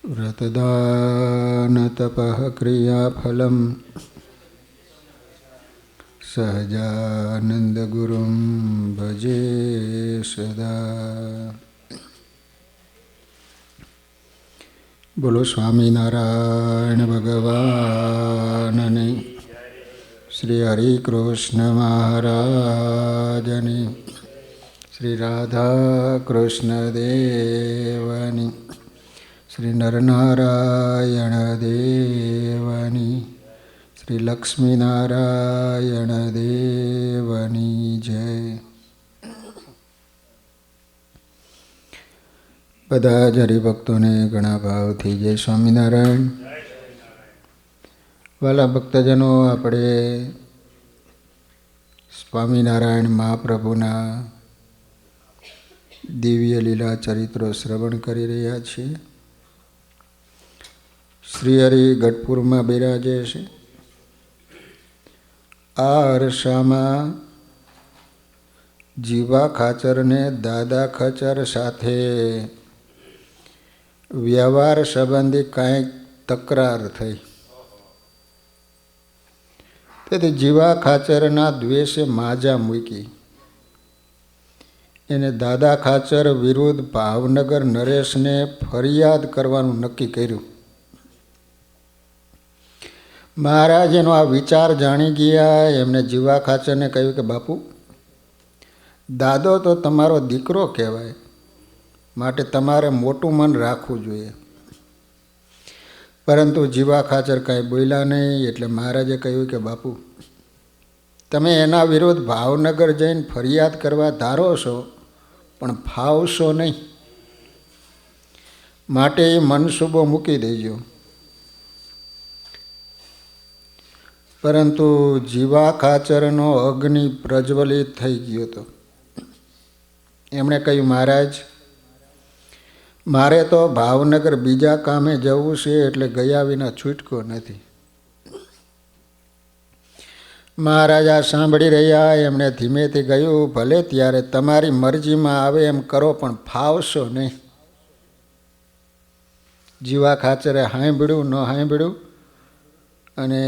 વ્રતદાન તપઃ ક્રિયાફલમ સહજાનંદ ગુરુમ ભજે સદા. બોલો સ્વામિનારાયણ ભગવાનની, શ્રી હરિ કૃષ્ણ મહારાજની, શ્રી રાધા કૃષ્ણ દેવની, શ્રી નરનારાયણ દેવની, શ્રી લક્ષ્મીનારાયણ દેવની જય. બધા જ હરિભક્તોને ઘણા ભાવથી જય સ્વામિનારાયણ. વાલા ભક્તજનો, આપણે સ્વામિનારાયણ મહાપ્રભુના દિવ્ય લીલા ચરિત્રો શ્રવણ કરી રહ્યા છીએ. શ્રી હરિ ગઢપુરમાં બિરાજે છે. આ અરસામાં જીવા ખાચરને દાદા ખાચર સાથે વ્યવહાર સંબંધી કાંઈક તકરાર થઈ. તેથી જીવા ખાચરના દ્વેષે માજા મૂકી. એને દાદા ખાચર વિરુદ્ધ ભાવનગર નરેશને ફરિયાદ કરવાનું નક્કી કર્યું. મહારાજ એનો આ વિચાર જાણી ગયા. એમને જીવા ખાચરને કહ્યું કે બાપુ, દાદો તો તમારો દીકરો કહેવાય, માટે તમારે મોટું મન રાખવું જોઈએ. પરંતુ જીવા ખાચર કાંઈ બોલ્યા નહીં. એટલે મહારાજે કહ્યું કે બાપુ, તમે એના વિરુદ્ધ ભાવનગર જઈને ફરિયાદ કરવા ધારો છો, પણ ફાવશો નહીં. માટે એ મનસૂબો મૂકી દેજો. પરંતુ જીવા ખાચરનો અગ્નિ પ્રજ્વલિત થઈ ગયો હતો. એમણે કહ્યું, મહારાજ, મારે તો ભાવનગર બીજા કામે જવું છે, એટલે ગયા વિના છૂટકો નથી. મહારાજ આ સાંભળી રહ્યા. એમણે ધીમેથી કહ્યું, ભલે ત્યારે તમારી મરજીમાં આવે એમ કરો, પણ ફાવશો નહીં. જીવા ખાચરે સાંભળ્યું ન સાંભળ્યું અને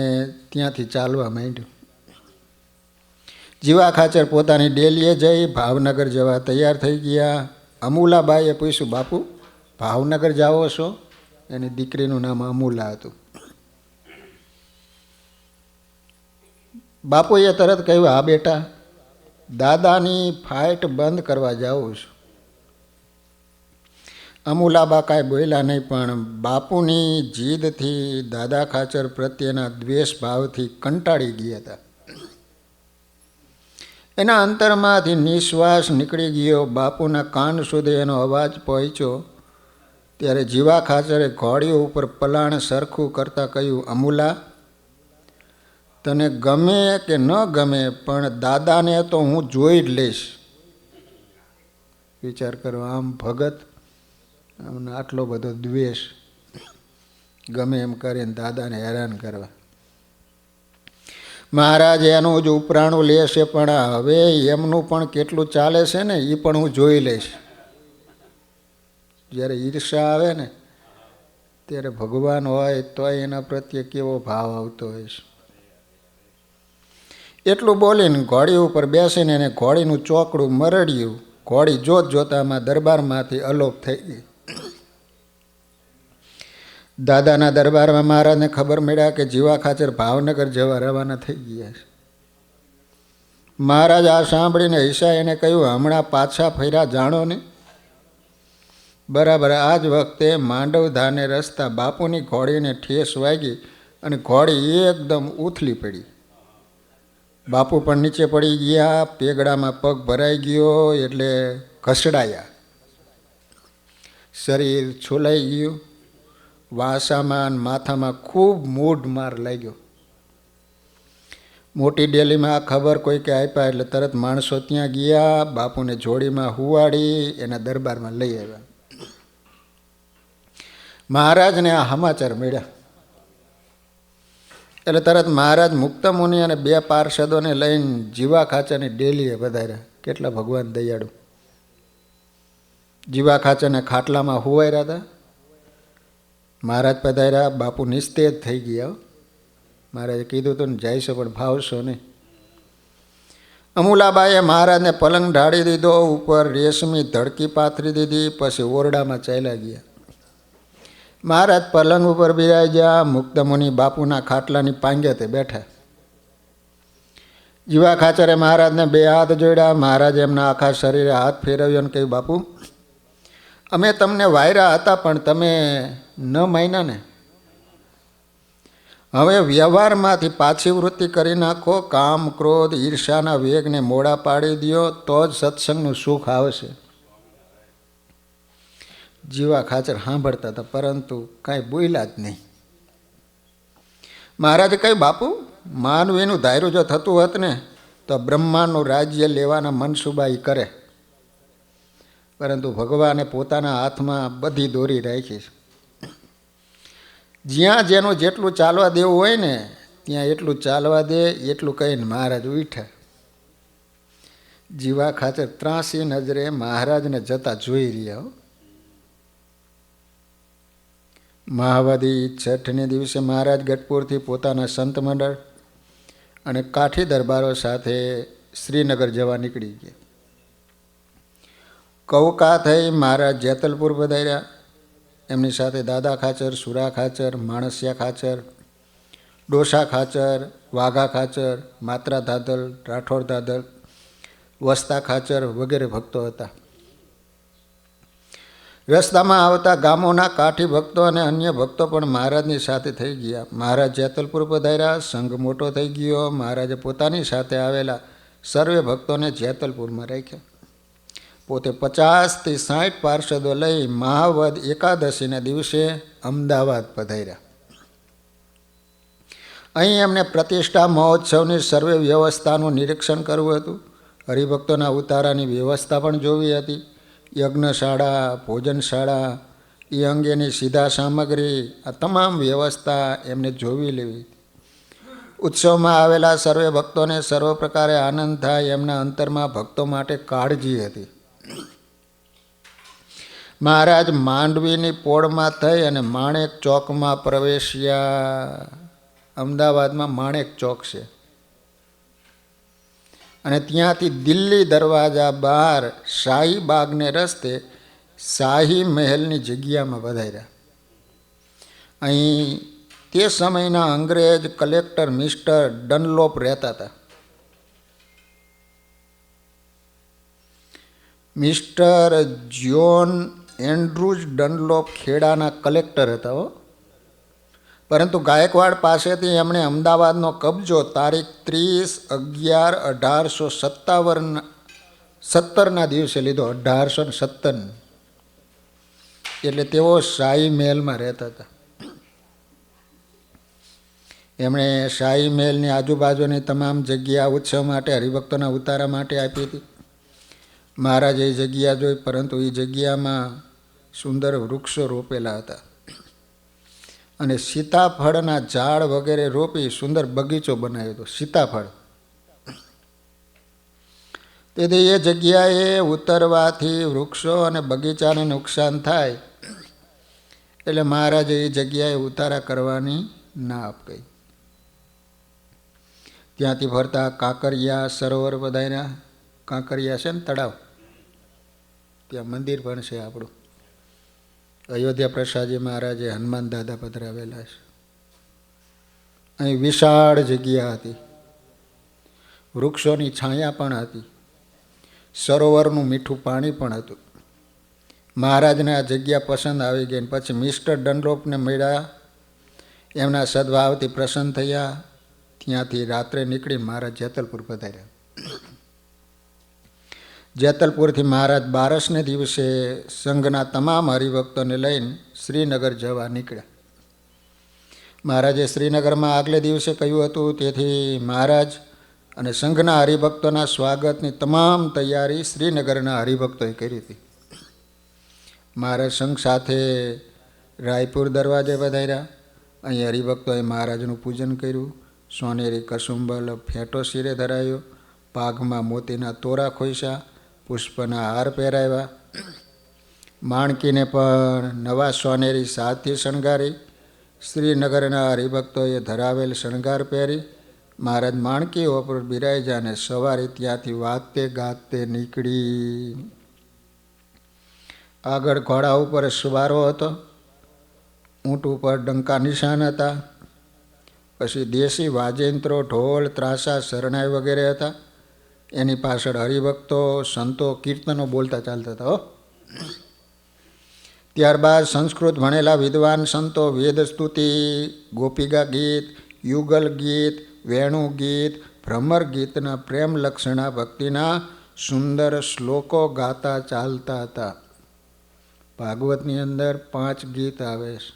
ત્યાંથી ચાલવા માંડ્યું. જીવા ખાચર પોતાની ડેલીએ જઈ ભાવનગર જવા તૈયાર થઈ ગયા. અમૂલાબાઈએ પૂછ્યું, બાપુ, ભાવનગર જાઓ છો? એની દીકરીનું નામ અમૂલા હતું. બાપુએ તરત કહ્યું, હા બેટા, દાદાની ફાઇટ બંધ કરવા જાઉં છું. અમૂલાબા કાંઈ બોલ્યા નહીં, પણ બાપુની જીદથી દાદા ખાચર પ્રત્યેના દ્વેષ ભાવથી કંટાળી ગયા હતા. એના અંતરમાંથી નિશ્વાસ નીકળી ગયો. બાપુના કાન સુધી એનો અવાજ પહોંચ્યો. ત્યારે જીવા ખાચરે ઘોડીઓ ઉપર પલાણ સરખું કરતાં કહ્યું, અમૂલા, તને ગમે કે ન ગમે, પણ દાદાને તો હું જોઈ જ લઈશ. વિચાર કરો, આમ ભગત, આમને આટલો બધો દ્વેષ, ગમે એમ કરીને દાદાને હેરાન કરવા. મહારાજ એનું જ ઉપરાણું લેશે, પણ હવે એમનું પણ કેટલું ચાલે છે ને, એ પણ હું જોઈ લઈશ. જ્યારે ઈર્ષા આવે ને, ત્યારે ભગવાન હોય તો એના પ્રત્યે કેવો ભાવ આવતો હોય છે. એટલું બોલીને ઘોડી ઉપર બેસીને એને ઘોડીનું ચોકડું મરડ્યું. ઘોડી જોત જોતામાં દરબારમાંથી અલોપ થઈ ગઈ. દાદાના દરબારમાં મહારાજને ખબર મળ્યા કે જીવા ખાચર ભાવનગર જવા રવાના થઈ ગયા છે. મહારાજ આ સાંભળીને ઈશા એને કહ્યું, હમણાં પાછા ફર્યા જાણો ને? બરાબર આ જ વખતે માંડવધાને રસ્તા બાપુની ઘોડીને ઠેસ વાગી અને ઘોડી એકદમ ઉથલી પડી. બાપુ પણ નીચે પડી ગયા. પેગડામાં પગ ભરાઈ ગયો એટલે ઘસડાયા. શરીર છોલાઈ ગયું. વાસામાં માથામાં ખૂબ મૂઢ માર લાગ્યો. મોટી ડેલીમાં આ ખબર કોઈ કે આપ્યા એટલે તરત માણસો ત્યાં ગયા. બાપુને જોડીમાં હુવાડી એના દરબારમાં લઈ આવ્યા. મહારાજને આ સમાચાર મળ્યા એટલે તરત મહારાજ મુક્ત મુનિ અને 2 પાર્ષદોને લઈને જીવા ખાચરની ડેલીએ વધાર્યા. કેટલા ભગવાન દયાળુ. જીવા ખાચરને ખાટલામાં હુવાર્યા હતા. મહારાજ પધાર્યા. બાપુ નિસ્તેજ થઈ ગયા. મહારાજે કીધું તો ને જાય છે પણ ભાવશો નહીં. અમુલાબાઈએ મહારાજને પલંગ ઢાળી દીધો, ઉપર રેશમી ધડકી પાથરી દીધી, પછી ઓરડામાં ચાલ્યા ગયા. મહારાજ પલંગ ઉપર બિરાજ્યા. મુક્તમુનિ બાપુના ખાટલાની પાંગ્યતે બેઠા. જીવા ખાચરે મહારાજને બે હાથ જોડ્યા. મહારાજે એમના આખા શરીરે હાથ ફેરવ્યો અને કહ્યું, બાપુ અમે તમને વાયરા હતા પણ તમે ન માન્યા ને. હવે વ્યવહારમાંથી પાછી વૃત્તિ કરી નાખો. કામ, ક્રોધ, ઈર્ષાના વેગને મોડા પાડી દો, તો જ સત્સંગનું સુખ આવશે. જીવા ખાચર સાંભળતા હતા પરંતુ કાંઈ બોલ્યા જ નહીં. મહારાજે કહ્યું, બાપુ માનવીનું ધાર્યું જો થતું હોત ને તો બ્રહ્માંડનું રાજ્ય લેવાના મનસુબા ઈ કરે, પરંતુ ભગવાને પોતાના હાથમાં બધી દોરી રાખી છે. જ્યાં જેનું જેટલું ચાલવા દેવું હોય ને ત્યાં એટલું ચાલવા દે, એટલું કહીને મહારાજ ઉઠ્યા. જીવા ખાચર ત્રાસી નજરે મહારાજને જતા જોઈ રહ્યા. મહાવદી છઠને દિવસે મહારાજ ગઢપુરથી પોતાના સંત મંડળ અને કાઠી દરબારો સાથે શ્રીનગર જવા નીકળી ગયા. કૌકા થઈ મહારાજ જેતલપુર પધાર્યા. એમની સાથે દાદા ખાચર, સુરા ખાચર, માણસિયા ખાચર, ડોસા ખાચર, વાઘા ખાચર, માત્રા દાદલ, રાઠોડ દાદલ, વસ્તા ખાચર વગેરે ભક્તો હતા. રસ્તામાં આવતા ગામોના કાઠી ભક્તો અને અન્ય ભક્તો પણ મહારાજની સાથે થઈ ગયા. મહારાજ જેતલપુર પધાર્યા. સંઘ મોટો થઈ ગયો. મહારાજે પોતાની સાથે આવેલા સર્વે ભક્તોને જેતલપુરમાં રાખ્યા. પોતે 50થી 60 પાર્ષદો લઈ મહાવદ એકાદશીના દિવસે અમદાવાદ પધાર્યા. અહીં એમને પ્રતિષ્ઠા મહોત્સવની સર્વે વ્યવસ્થાનું નિરીક્ષણ કરવું હતું. હરિભક્તોના ઉતારાની વ્યવસ્થા પણ જોવી હતી. યજ્ઞશાળા, ભોજનશાળા, એ અંગેની સીધા સામગ્રી, આ તમામ વ્યવસ્થા એમને જોવી લેવી. ઉત્સવમાં આવેલા સર્વે ભક્તોને સર્વ પ્રકારે આનંદ થાય એમના અંતરમાં ભક્તો માટે કાળજી હતી. મહારાજ માંડવીની પોળમાં થઈ અને માણેક ચોકમાં પ્રવેશ્યા. અમદાવાદમાં માણેક ચોક છે અને ત્યાંથી દિલ્હી દરવાજા બહાર શાહી બાગને રસ્તે શાહી મહેલની જગ્યામાં પધાર્યા. અહીં તે સમયના અંગ્રેજ કલેક્ટર મિસ્ટર ડનલોપ રહેતા હતા. મિસ્ટર જ્યોન એન્ડ્રુજ ડનલોપ ખેડાના કલેક્ટર હતા. પરંતુ ગાયકવાડ પાસેથી એમણે અમદાવાદનો કબજો તારીખ 30/11/1817ના દિવસે લીધો. 1817 એટલે તેઓ શાહી મહેલમાં રહેતા હતા. એમણે શાહી મહેલની આજુબાજુની તમામ જગ્યા ઉત્સવ માટે, હરિભક્તોના ઉતારા માટે આપી હતી. મહારાજે એ જગ્યા જોઈ, પરંતુ એ જગ્યામાં સુંદર વૃક્ષો રોપેલા હતા અને સીતાફળના ઝાડ વગેરે રોપી સુંદર બગીચો બનાવ્યો હતો. સીતાફળ. તેથી એ જગ્યાએ ઉતરવાથી વૃક્ષો અને બગીચાને નુકસાન થાય એટલે મહારાજે એ જગ્યાએ ઉતારા કરવાની ના આપી. ત્યાંથી ફરતા કાંકરિયા સરોવર પધાર્યા. કાંકરિયા છે ને તળાવ, ત્યાં મંદિર પણ છે આપણું. અયોધ્યા પ્રસાદજી મહારાજે હનુમાન દાદા પધરાવેલા છે. અહીં વિશાળ જગ્યા હતી. વૃક્ષોની છાયા પણ હતી. સરોવરનું મીઠું પાણી પણ હતું. મહારાજને આ જગ્યા પસંદ આવી ગઈ. પછી મિસ્ટર ડનલોપને મળ્યા. એમના સદભાવથી પ્રસન્ન થયા. ત્યાંથી રાત્રે નીકળી મહારાજ જેતલપુર પધાર્યા. જેતલપુરથી મહારાજ 12ને દિવસે સંઘના તમામ હરિભક્તોને લઈને શ્રીનગર જવા નીકળ્યા. મહારાજે શ્રીનગરમાં આગલે દિવસે કહ્યું હતું, તેથી મહારાજ અને સંઘના હરિભક્તોના સ્વાગતની તમામ તૈયારી શ્રીનગરના હરિભક્તોએ કરી હતી. મહારાજ સંઘ સાથે રાયપુર દરવાજે પધાર્યા. અહીં હરિભક્તોએ મહારાજનું પૂજન કર્યું. સોનેરી કસુંબલ ફેંટો શિરે ધરાયો. પાઘમાં મોતીના તોરા ખોસ્યા. પુષ્પના હાર પહેરાવ્યા. માણકીને પણ નવા સોનેરી સાજથી શણગારી શ્રીનગરના હરિભક્તોએ ધરાવેલ શણગાર પહેરી મહારાજ માણકી ઉપર બિરાજ્યા અને સવારે ત્યાંથી વાતે ગાતે નીકળી. આગળ ઘોડા ઉપર સવારો હતો, ઊંટ ઉપર ડંકા નિશાન હતા, પછી દેશી વાજેન્ત્રો ઢોલ ત્રાસા શરણાઈ વગેરે હતા. એની પાછળ હરિભક્તો સંતો કીર્તનો બોલતા ચાલતા હતા. ત્યારબાદ સંસ્કૃત ભણેલા વિદ્વાન સંતો વેદસ્તુતિ, ગોપિકા ગીત, યુગલ ગીત, વેણુ ગીત, ભ્રમર ગીતના પ્રેમ લક્ષણા ભક્તિના સુંદર શ્લોકો ગાતા ચાલતા હતા. ભાગવતની અંદર 5 ગીત આવે છે: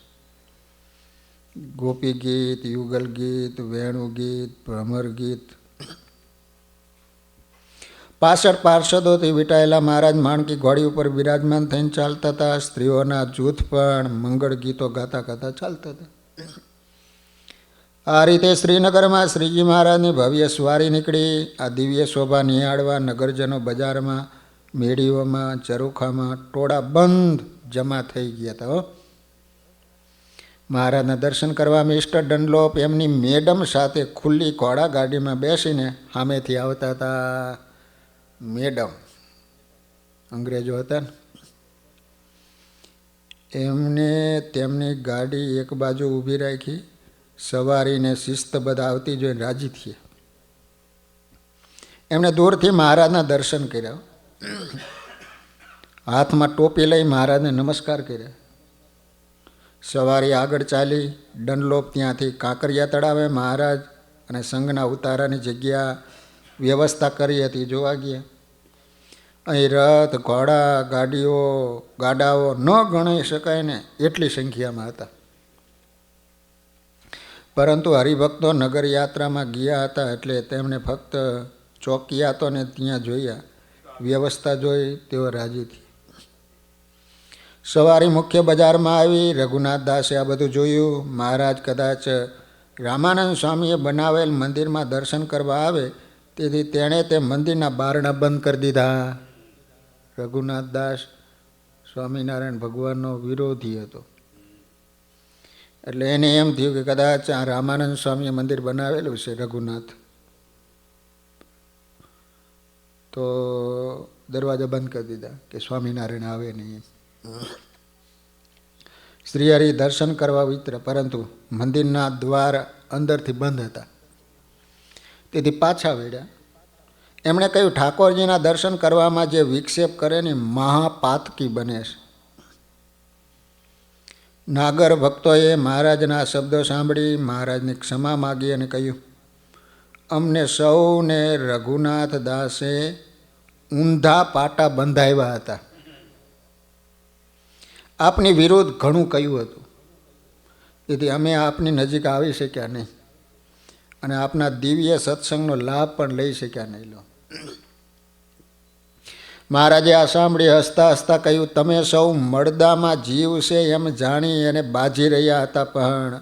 ગોપી ગીત, યુગલ ગીત, વેણુ ગીત, ભ્રમર ગીત. પાછળ પાર્ષદોથી વીંટાયેલા મહારાજ માણકી ઘોડી ઉપર બિરાજમાન થઈને ચાલતા હતા. સ્ત્રીઓના જૂથ પણ મંગળ ગીતો ગાતા ગાતા ચાલતા હતા. આ રીતે શ્રીનગરમાં શ્રીજી મહારાજની ભવ્ય સવારી નીકળી. આ દિવ્ય શોભા નિહાળવા નગરજનો બજારમાં, મેળીઓમાં, ચરુખામાં ટોળા બંધ જમા થઈ ગયા હતા. મહારાજના દર્શન કરવા મિસ્ટર ડનલોપ એમની મેડમ સાથે ખુલ્લી ઘોડા ગાડીમાં બેસીને સામેથી આવતા હતા. મેડમ અંગ્રેજો હતા ને, એમને તેમની ગાડી એક બાજુ ઊભી રાખી. સવારીને શિસ્તબદ્ધ આવતી જોઈને રાજી થયા. એમણે દૂરથી મહારાજના દર્શન કર્યા. હાથમાં ટોપી લઈ મહારાજને નમસ્કાર કર્યા. સવારી આગળ ચાલી. ડનલોપ ત્યાંથી કાંકરિયા તળાવે મહારાજ અને સંઘના ઉતારાની જગ્યા વ્યવસ્થા કરી હતી જોવા ગયા. અહીં રથ, ઘોડા, ગાડીઓ, ગાડાઓ ન ગણી શકાય ને એટલી સંખ્યામાં હતા. પરંતુ હરિભક્તો નગર યાત્રામાં ગયા હતા એટલે તેમણે ફક્ત ચોકિયાતોને ત્યાં જોયા. વ્યવસ્થા જોઈ તેઓ રાજી થયા. સવારી મુખ્ય બજારમાં આવી. રઘુનાથ દાસે આ બધું જોયું. મહારાજ કદાચ રામાનંદ સ્વામીએ બનાવેલ મંદિરમાં દર્શન કરવા આવે તેથી તેણે તે મંદિરના બારણા બંધ કરી દીધા. રઘુનાથ દાસ સ્વામિનારાયણ ભગવાનનો વિરોધી હતો. એટલે એને એમ થયું કે કદાચ આ રામાનંદ સ્વામીએ મંદિર બનાવેલું છે રઘુનાથ, તો દરવાજા બંધ કરી દીધા કે સ્વામિનારાયણ આવે નહીં. શ્રીહરિ દર્શન કરવા વિતરે, પરંતુ મંદિરના દ્વાર અંદરથી બંધ હતા. તેથી પાછા વળ્યા. એમણે કહ્યું, ઠાકોરજીના દર્શન કરવામાં જે વિક્ષેપ કરે ને મહાપાતકી બને છે. નાગર ભક્તોએ મહારાજના શબ્દો સાંભળી મહારાજની ક્ષમા માગી અને કહ્યું, અમને સૌને રઘુનાથ દાસે ઊંધા પાટા બંધાવ્યા હતા. આપની વિરુદ્ધ ઘણું કહ્યું હતું, તેથી અમે આપની નજીક આવી શક્યા નહીં અને આપના દિવ્ય સત્સંગનો લાભ પણ લઈ શક્યા નહીં. લો, મહારાજે આ સાંભળી હસતા હસતા કહ્યું, તમે સૌ મળદામાં જીવ છે એમ જાણી અને બાજી રહ્યા હતા, પણ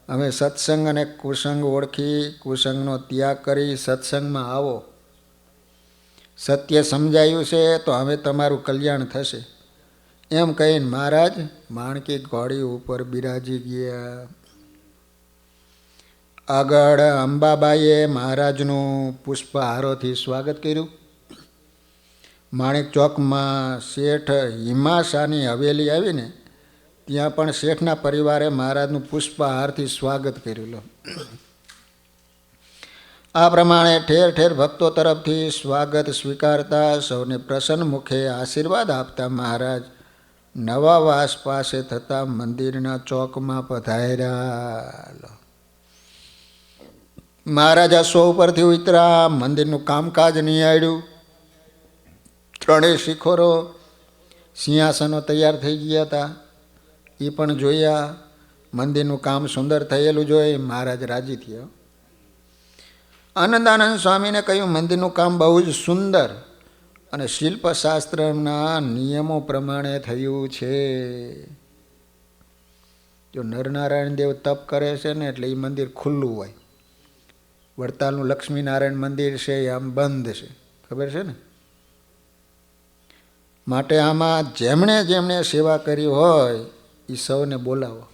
અમે સત્સંગ અને કુસંગ ઓળખી કુસંગનો ત્યાગ કરી સત્સંગમાં આવો. સત્ય સમજાયું છે તો હવે તમારું કલ્યાણ થશે. એમ કહીને મહારાજ માણકી ઘોડી ઉપર બિરાજી ગયા. આગળ અંબાબાઈએ મહારાજનું પુષ્પહારોથી સ્વાગત કર્યું. માણેક ચોકમાં શેઠ હિમાશાની હવેલી આવીને ત્યાં પણ શેઠના પરિવારે મહારાજનું પુષ્પહારથી સ્વાગત કર્યું. આ પ્રમાણે ઠેર ઠેર ભક્તો તરફથી સ્વાગત સ્વીકારતા સૌને પ્રસન્ન મુખે આશીર્વાદ આપતા મહારાજ નવા વાસ પાસે થતા મંદિરના ચોકમાં પધાર્યા. મહારાજ અશ્વ ઉપરથી ઉતર્યા. મંદિરનું કામકાજ નિહાળ્યું. ત્રણેય શિખરો સિંહાસનો તૈયાર થઈ ગયા હતા, એ પણ જોયા. મંદિરનું કામ સુંદર થયેલું જોઈ મહારાજ રાજી થયા. આનંદાનંદ સ્વામીને કહ્યું, મંદિરનું કામ બહુ જ સુંદર અને શિલ્પશાસ્ત્રના નિયમો પ્રમાણે થયું છે. જો નરનારાયણ દેવ તપ કરે છે ને એટલે એ મંદિર ખુલ્લું હોય. વડતાલનું લક્ષ્મીનારાયણ મંદિર છે એ આમ બંધ છે, ખબર છે ને. માટે આમાં જેમણે જેમણે સેવા કરી હોય એ સૌને બોલાવો,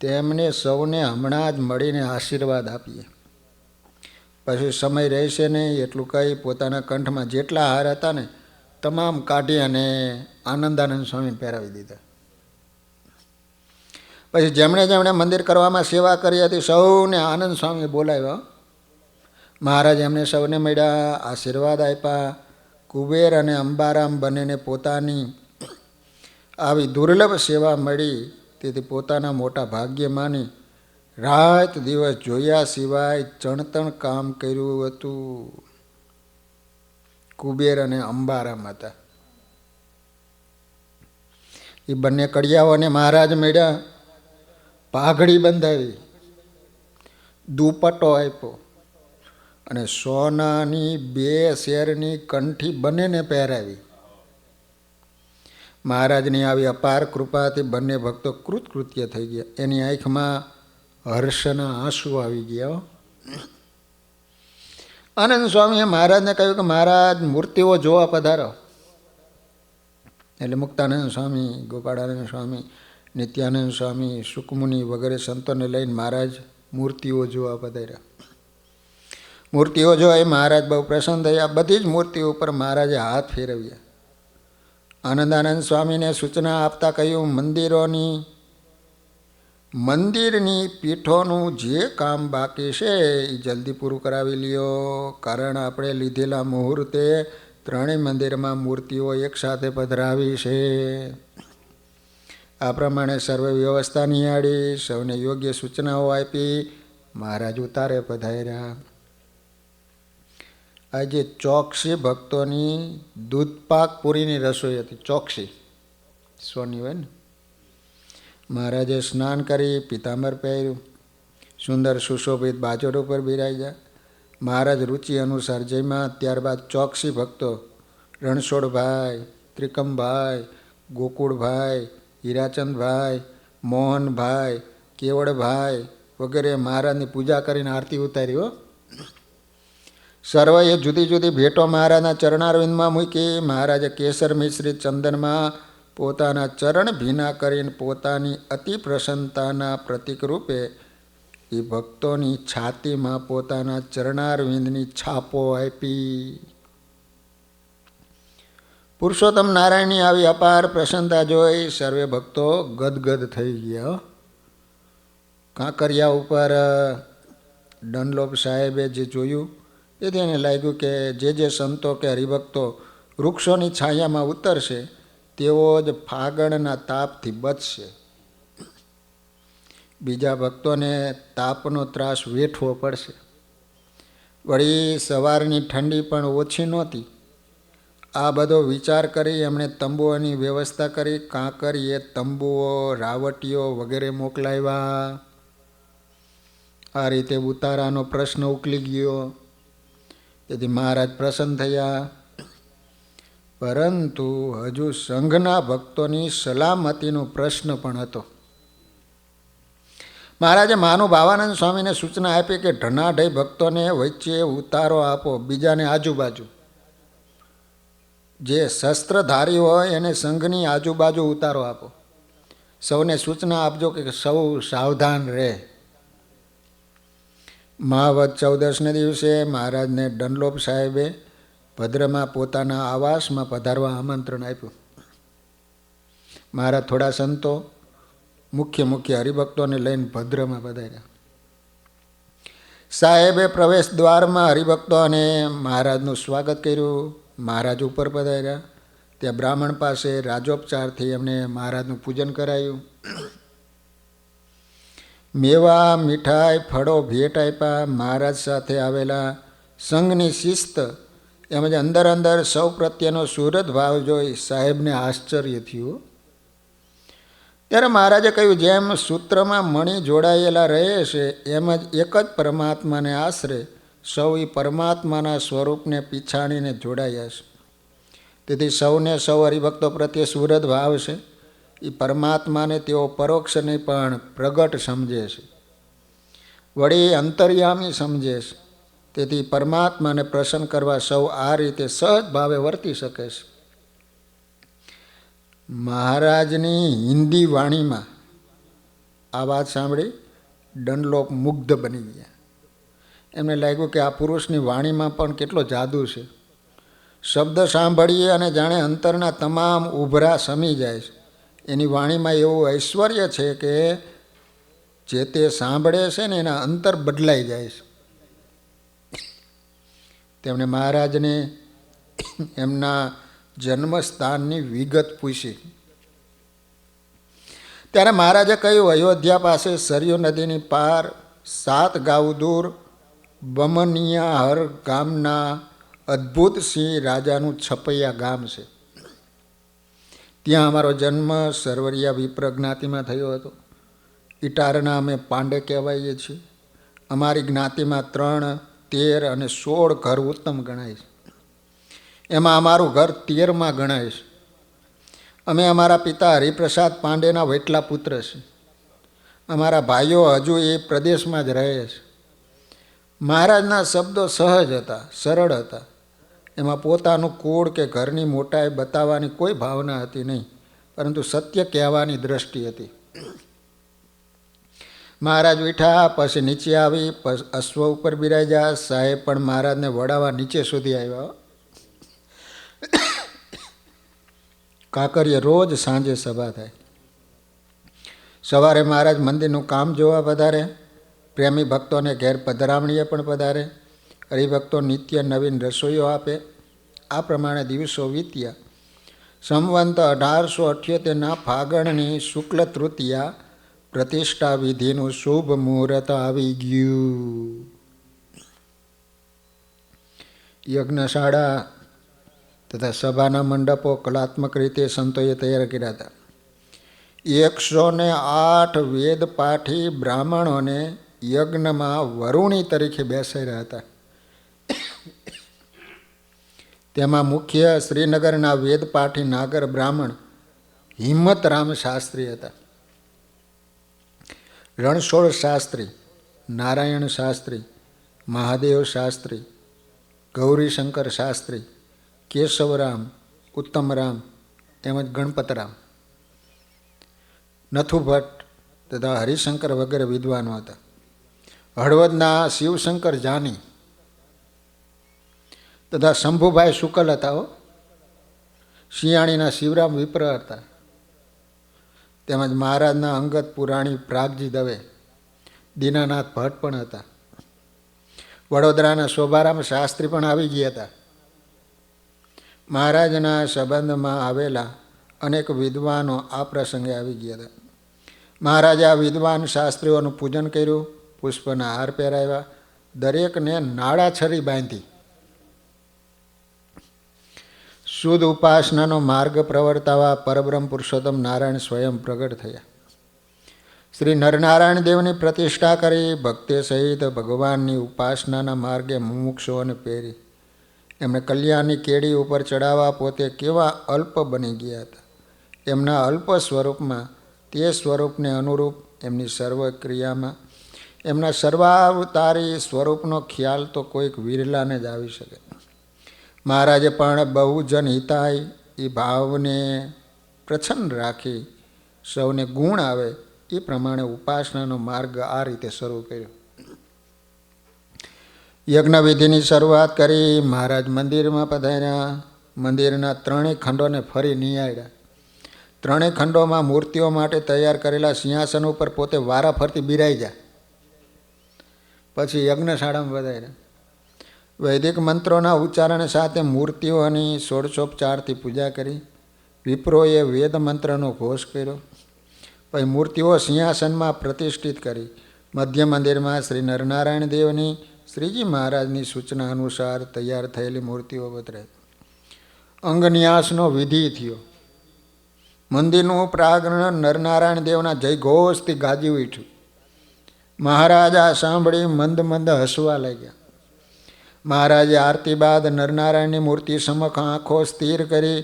તેમને સૌને હમણાં જ મળીને આશીર્વાદ આપીએ. પછી સમય રહેશે નહીં એટલું કહી પોતાના કંઠમાં જેટલા હાર હતા ને તમામ કાઢી અને આનંદાનંદ સ્વામીને પહેરાવી દીધા. પછી જેમણે જેમણે મંદિર કરવામાં સેવા કરી હતી સૌને આનંદ સ્વામીએ બોલાવ્યા. મહારાજ એમને સૌને મળ્યા, આશીર્વાદ આપ્યા. કુબેર અને અંબારામ બંનેને પોતાની આવી દુર્લભ સેવા મળી, તેથી પોતાના મોટા ભાગ્ય માની રાત દિવસ જોયા સિવાય ચણતણ કામ કર્યું હતું. કુબેર અને અંબારામ હતા. એ બંને કડિયાઓને મહારાજ મળ્યા, પાઘડી બંધાવી, દુપટ્ટો આપ્યો અને સોનાની 2 શેરની કંઠી બંનેને પહેરાવી. મહારાજની આવી અપાર કૃપાથી બંને ભક્તો કૃતકૃત્ય થઈ ગયા. એની આંખમાં હર્ષના આંસુ આવી ગયા. આનંદ સ્વામીએ મહારાજને કહ્યું કે મહારાજ મૂર્તિઓ જોવા પધારો. એટલે મુક્તાનંદ સ્વામી, ગોપાળાનંદ સ્વામી, નિત્યાનંદ સ્વામી, સુકમુનિ વગેરે સંતોને લઈને મહારાજ મૂર્તિઓ જોવા પધાર્યા. મૂર્તિઓ જોઈ મહારાજ બહુ પ્રસન્ન થયા. બધી જ મૂર્તિઓ ઉપર મહારાજે હાથ ફેરવ્યા. આનંદાનંદ સ્વામીને સૂચના આપતા કહ્યું, મંદિરની પીઠોનું જે કામ બાકી છે એ જલ્દી પૂરું કરાવી લ્યો, કારણ આપણે લીધેલા મુહૂર્તે 3 મંદિરમાં મૂર્તિઓ એકસાથે પધરાવી છે. આ પ્રમાણે સર્વે વ્યવસ્થા નિહાળી, સૌને યોગ્ય સૂચનાઓ આપી મહારાજ ઉતારે પધાર્યા. આજે ચોકસી ભક્તોની દૂધપાક પૂરીની રસોઈ હતી. ચોકસી સોની હોય ને. મહારાજે સ્નાન કરી, પિતાંબર પહેર્યું, સુંદર સુશોભિત બાજોટ ઉપર બિરાજ્યા. મહારાજ રુચિ અનુસાર જમ્યા. ત્યારબાદ ચોકસી ભક્તો રણછોડભાઈ, ત્રિકમભાઈ, ગોકુળભાઈ, હીરાચંદભાઈ, મોહનભાઈ, કેવડભાઈ વગેરે મહારાજની પૂજા કરીને આરતી ઉતારી. હો, સર્વએ જુદી જુદી ભેટો મહારાજના ચરણારવિંદમાં મૂકી. મહારાજે કેસર મિશ્રિત ચંદનમાં પોતાના ચરણ ભીના કરીને પોતાની અતિ પ્રસન્નતાના પ્રતીક રૂપે એ ભક્તોની છાતીમાં પોતાના ચરણારવિંદની છાપો આપી. પુરુષોત્તમ નારાયણની આવી અપાર પ્રસન્નતા જોઈ સર્વે ભક્તો ગદગદ થઈ ગયા. કાંકરિયા ઉપર ડનલોપ સાહેબે જે જોયું તેથી એને લાગ્યું કે જે સંતો કે હરિભક્તો વૃક્ષોની છાયામાં ઉતરશે તેઓ જ ફાગણના તાપથી બચશે. બીજા ભક્તોને તાપનો ત્રાસ વેઠવો પડશે. વળી સવારની ઠંડી પણ ઓછી નહોતી. આ બધો વિચાર કરી એમણે તંબુઓની વ્યવસ્થા કરી. કાંકરીએ તંબુઓ, રાવટીઓ વગેરે મોકલાવ્યા. આ રીતે ઉતારાનો પ્રશ્ન ઉકલી ગયો. તેથી મહારાજ પ્રસન્ન થયા. પરંતુ હજુ સંઘના ભક્તોની સલામતીનો પ્રશ્ન પણ હતો. મહારાજે મહાનુભાવાનંદ સ્વામીને સૂચના આપી કે ઢનાઢય ભક્તોને વચ્ચે ઉતારો આપો, બીજાને આજુબાજુ. જે શસ્ત્રધારી હોય એને સંઘની આજુબાજુ ઉતારો આપો. સૌને સૂચના આપજો કે સૌ સાવધાન રહે. મહાવદ 14ને દિવસે મહારાજને ડનલોપ સાહેબે ભદ્રમાં પોતાના આવાસમાં પધારવા આમંત્રણ આપ્યું. મહારાજ થોડા સંતો, મુખ્ય હરિભક્તોને લઈને ભદ્રમાં પધાર્યા. સાહેબે પ્રવેશ દ્વારમાં હરિભક્તો અને મહારાજનું સ્વાગત કર્યું. મહારાજ ઉપર પધાર્યા. ત્યાં બ્રાહ્મણ પાસે રાજોપચારથી એમને મહારાજનું પૂજન કરાયું. મેવા, મીઠાઈ, ફળો ભેટ આપ્યા. મહારાજ સાથે આવેલા સંઘની શિસ્ત એમ જ અંદર સૌ પ્રત્યેનો સુહૃદ ભાવ જોઈ સાહેબને આશ્ચર્ય થયું. ત્યારે મહારાજે કહ્યું, જેમ સૂત્રમાં મણી જોડાયેલા રહે છે એમ જ એક જ પરમાત્માને આશરે સૌ એ પરમાત્માના સ્વરૂપને પીછાણીને જોડાયા છે. તેથી સૌને સૌ હરિભક્તો પ્રત્યે સુહૃદ ભાવ છે. એ પરમાત્માને તેઓ પરોક્ષ નહીં પણ પ્રગટ સમજે છે. વળી અંતર્યામી સમજે છે. તેથી પરમાત્માને પ્રસન્ન કરવા સૌ આ રીતે સહજ ભાવે વર્તી શકે છે. મહારાજની હિન્દી વાણીમાં આ વાત સાંભળી ડનલોપ મુગ્ધ બની ગયા. એમને લાગ્યું કે આ પુરુષની વાણીમાં પણ કેટલો જાદુ છે. શબ્દ સાંભળીએ અને જાણે અંતરના તમામ ઉભરા સમી જાય છે. એની વાણીમાં એવું ઐશ્વર્ય છે કે જે તે સાંભળે છે ને એના અંતર બદલાઈ જાય છે. તેમણે મહારાજને એમના જન્મસ્થાનની વિગત પૂછી. ત્યારે મહારાજે કહ્યું, અયોધ્યા પાસે સરયુ નદીની પાર 7 ગાઉ દૂર બમનિયાહર ગામના અદ્ભુત સિંહ રાજાનું છપૈયા ગામ છે. ત્યાં અમારો જન્મ સરવરિયા વિપ્ર જ્ઞાતિમાં થયો હતો. ઇટારના અમે પાંડે કહેવાઈએ છીએ. અમારી જ્ઞાતિમાં 3, 13 અને 16 ઘર ઉત્તમ ગણાય છે. એમાં અમારું ઘર 13માં ગણાય છે. અમે અમારા પિતા હરિપ્રસાદ પાંડેના વૈટલા પુત્ર છે. અમારા ભાઈઓ હજુ એ પ્રદેશમાં જ રહે છે. મહારાજના શબ્દો સહજ હતા, સરળ હતા. એમાં પોતાનું કુળ કે ઘરની મોટાઈ બતાવવાની કોઈ ભાવના હતી નહીં, પરંતુ સત્ય કહેવાની દ્રષ્ટિ હતી. મહારાજ ઉઠ્યા, પછી નીચે આવી, અશ્વ ઉપર બિરાજ્યા. સાહેબ પણ મહારાજને વડાવા નીચે સુધી આવ્યા. કાંકરીએ રોજ સાંજે સભા થાય. સવારે મહારાજ મંદિરનું કામ જોવા પધારે. પ્રેમી ભક્તોને ઘેર પધરામણીએ પણ પધારે. હરિભક્તો નિત્ય નવીન રસોઈઓ આપે. આ પ્રમાણે દિવસો વીત્યા. સંવંત 1878ના ફાગણની શુક્લ તૃતીયા પ્રતિષ્ઠા વિધિનું શુભ મુહૂર્ત આવી ગયું. યજ્ઞશાળા તથા સભાના મંડપો કલાત્મક રીતે સંતોએ તૈયાર કર્યા હતા. 108 વેદપાઠી બ્રાહ્મણોને યજ્ઞમાં વરુણી તરીકે બેસાડ્યા હતા. તેમાં મુખ્ય શ્રીનગરના વેદપાઠી નાગર બ્રાહ્મણ હિંમતરામ શાસ્ત્રી હતા. રણછોડ શાસ્ત્રી, નારાયણ શાસ્ત્રી, મહાદેવ શાસ્ત્રી, ગૌરીશંકર શાસ્ત્રી, કેશવરામ, ઉત્તમરામ તેમજ ગણપતરામ, નથુ ભટ્ટ તથા હરિશંકર વગેરે વિદ્વાનો હતા. હળવદના શિવશંકર જાની તથા શંભુભાઈ શુકલ હતા. શિયાળીના શિવરામ વિપ્ર હતા. તેમજ મહારાજના અંગત પુરાણી પ્રાગજી દવે, દીનાનાથ ભટ્ટ પણ હતા. વડોદરાના શોભારામ શાસ્ત્રી પણ આવી ગયા હતા. મહારાજના સંબંધમાં આવેલા અનેક વિદ્વાનો આ પ્રસંગે આવી ગયા હતા. મહારાજે આ વિદ્વાન શાસ્ત્રીઓનું પૂજન કર્યું, પુષ્પના હાર પહેરાવ્યા, દરેકને નાળાછરી બાંધી. શુદ્ધ ઉપાસનાનો માર્ગ પ્રવર્તાવા પરબ્રહ્મ પુરુષોત્તમ નારાયણ સ્વયં પ્રગટ થયા. શ્રી નરનારાયણ દેવની પ્રતિષ્ઠા કરી ભક્તિ સહિત ભગવાનની ઉપાસનાના માર્ગે મુમુક્ષુઓને પહેરી. એમણે કલ્યાણની કેડી ઉપર ચડાવવા પોતે કેવા અલ્પ બની ગયા હતા. એમના અલ્પ સ્વરૂપમાં તે સ્વરૂપને અનુરૂપ એમની સર્વ ક્રિયામાં એમના સર્વાવતારી સ્વરૂપનો ખ્યાલ તો કોઈક વિરલાને જ આવી શકે. મહારાજે પણ બહુજન હિતાય એ ભાવને પ્રસન્ન રાખી સૌને ગુણ આવે એ પ્રમાણે ઉપાસનાનો માર્ગ આ રીતે શરૂ કર્યો. યજ્ઞવિધિની શરૂઆત કરી. મહારાજ મંદિરમાં પધાર્યા. મંદિરના 3 ખંડોને ફરી નિહાળ્યા. 3 ખંડોમાં મૂર્તિઓ માટે તૈયાર કરેલા સિંહાસન ઉપર પોતે વારા ફરતી બિરાઈ જાય. પછી યજ્ઞશાળામાં પધાર્યા. વૈદિક મંત્રોના ઉચ્ચારણ સાથે મૂર્તિઓની ષોડશોપચારથી પૂજા કરી. વિપ્રોએ વેદ મંત્રનો ઘોષ કર્યો. પછી મૂર્તિઓ સિંહાસનમાં પ્રતિષ્ઠિત કરી. મધ્ય મંદિરમાં શ્રી નરનારાયણ દેવની શ્રીજી મહારાજની સૂચના અનુસાર તૈયાર થયેલી મૂર્તિઓ પધરાઈ. અંગન્યાસનો વિધિ થયો. મંદિરનું પ્રાંગણ નરનારાયણ દેવના જયઘોષથી ગાજી ઉઠ્યું. મહારાજ આ સાંભળી મંદ મંદ હસવા લાગ્યા. મહારાજે આરતી બાદ નરનારાયણની મૂર્તિ સમક્ષ આંખો સ્થિર કરી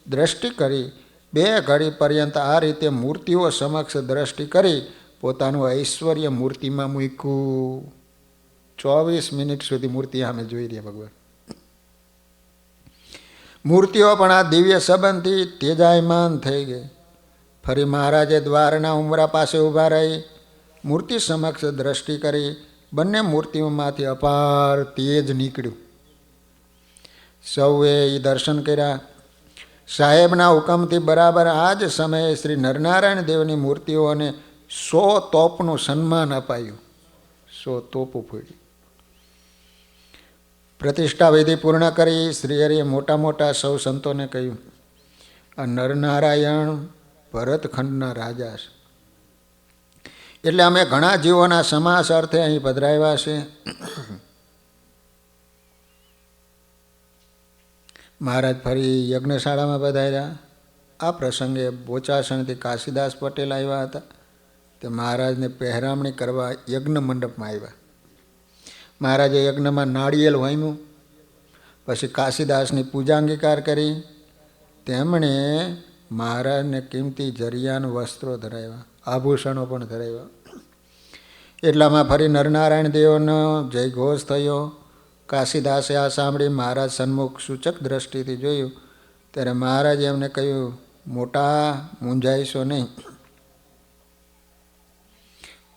દ્રષ્ટિ કરી. 2 ઘડી પર્યંત આ રીતે મૂર્તિઓ સમક્ષ દ્રષ્ટિ કરી પોતાનું ઐશ્વર્ય મૂર્તિમાં મૂક્યું. 24 મિનિટ સુધી મૂર્તિ સામે જોઈ રહ્યા ભગવાન. મૂર્તિઓ પણ આ દિવ્ય સંબંધથી તેજાયમાન થઈ ગઈ. ફરી મહારાજે દ્વારના ઉંબરા પાસે ઊભા રહી મૂર્તિ સમક્ષ દ્રષ્ટિ કરી. બંને મૂર્તિઓમાંથી અપાર તેજ નીકળ્યું. સૌએ એ દર્શન કર્યા. સાહેબના હુકમથી બરાબર આ જ સમયે શ્રી નરનારાયણ દેવની મૂર્તિઓને 100 તોપનું સન્માન અપાયું. 100 તોપો ફોડી. પ્રતિષ્ઠા વિધિ પૂર્ણ કરી શ્રી હરિએ મોટા મોટા સૌ સંતોને કહ્યું, આ નરનારાયણ ભરતખંડના રાજા છે, એટલે અમે ઘણા જીવોના સમાસ અર્થે અહીં પધરાવ્યા છે. મહારાજ ફરી યજ્ઞશાળામાં પધાર્યા. આ પ્રસંગે બોચાસણથી કાશીદાસ પટેલ આવ્યા હતા. તે મહારાજને પહેરામણી કરવા યજ્ઞ મંડપમાં આવ્યા. મહારાજે યજ્ઞમાં નાળિયેર વામ્યું. પછી કાશીદાસની પૂજા અંગીકાર કરી. તેમણે મહારાજને કિંમતી જરિયાન વસ્ત્રો ધરાવ્યા, આભૂષણો પણ ધરાવ્યા. એટલામાં ફરી નરનારાયણ દેવનો જયઘોષ થયો. કાશીદાસે આ સાંભળી મહારાજ સન્મુખ સૂચક દ્રષ્ટિથી જોયું. ત્યારે મહારાજે એમને કહ્યું, મોટા મૂંઝાઈશો નહીં.